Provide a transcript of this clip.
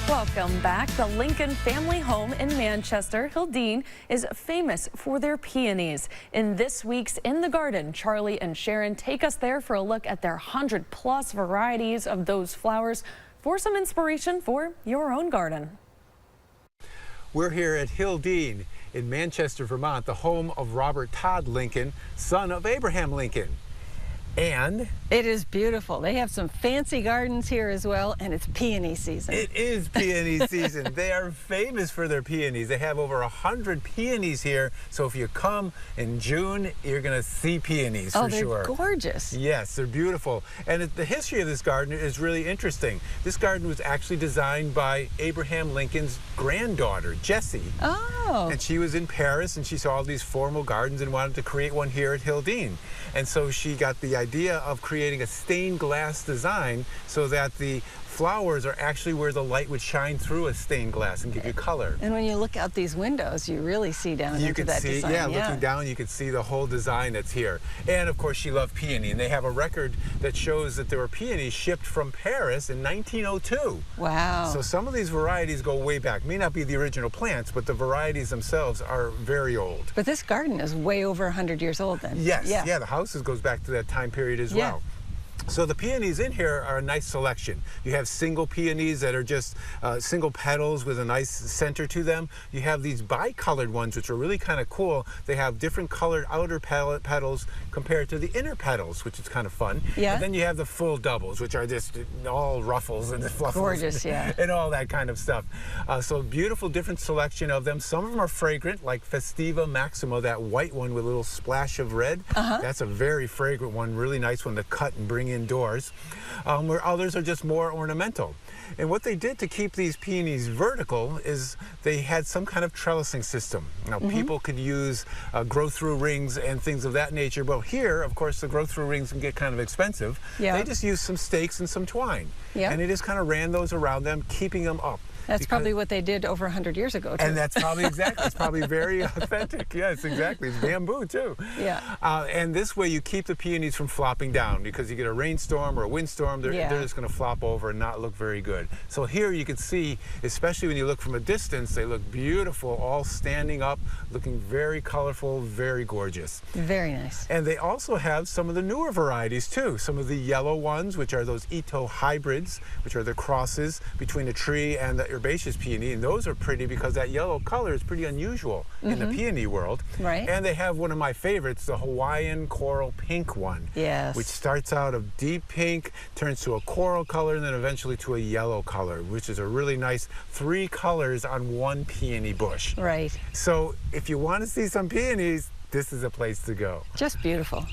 Welcome back. The Lincoln family home in Manchester, Hildene, is famous for their peonies. In this week's In the Garden, Charlie and Sharon take us there for a look at their 100+ varieties of those flowers for some inspiration for your own garden. We're here at Hildene in Manchester, Vermont, the home of Robert Todd Lincoln, son of Abraham Lincoln. And it is beautiful. They have some fancy gardens here as well, and it's peony season. It is peony season. They are famous for their peonies. They have over 100 peonies here, so if you come in June, you're going to see peonies for sure. Oh, they're gorgeous. Yes, they're beautiful. And the history of this garden is really interesting. This garden was actually designed by Abraham Lincoln's granddaughter, Jessie. Oh. And she was in Paris, and she saw all these formal gardens and wanted to create one here at Hildene. And so she got the idea of creating a stained glass design so that the flowers are actually where the light would shine through a stained glass and give you color. And when you look out these windows, you really see down into that design. Yeah, looking down, you can see the whole design that's here. And of course, she loved peony, and they have a record that shows that there were peonies shipped from Paris in 1902. Wow. So some of these varieties go way back. May not be the original plants, but the varieties themselves are very old. But this garden is way over 100 years old then. Yes, yeah, the houses goes back to that time period as well. So the peonies in here are a nice selection. You have single peonies that are just single petals with a nice center to them. You have these bicolored ones, which are really kind of cool. They have different colored outer petals compared to the inner petals, which is kind of fun. Yeah. And then you have the full doubles, which are just all ruffles and fluffles. Gorgeous, yeah. And all that kind of stuff. So beautiful, different selection of them. Some of them are fragrant, like Festiva Maxima, that white one with a little splash of red. That's a very fragrant one, really nice one to cut and bring indoors, where others are just more ornamental. And what they did to keep these peonies vertical is they had some kind of trellising system. Now, people could use grow-through rings and things of that nature. Well, here, of course, the grow-through rings can get kind of expensive. Yeah. They just used some stakes and some twine. Yeah. And they just kind of ran those around them, keeping them up. That's probably what they did over 100 years ago, too. And that's probably exactly. It's probably very authentic. Yes, exactly. It's bamboo, too. Yeah. And this way you keep the peonies from flopping down, because you get a rainstorm or a windstorm, they're just going to flop over and not look very good. So here you can see, especially when you look from a distance, they look beautiful, all standing up, looking very colorful, very gorgeous. Very nice. And they also have some of the newer varieties, too. Some of the yellow ones, which are those Ito hybrids, which are the crosses between a tree and the herbaceous peony, and those are pretty because that yellow color is pretty unusual in the peony world. Right. And they have one of my favorites, the Hawaiian coral pink one. Yes. Which starts out of deep pink, turns to a coral color, and then eventually to a yellow color, which is a really nice 3 colors on one peony bush. Right. So if you want to see some peonies, this is a place to go. Just beautiful.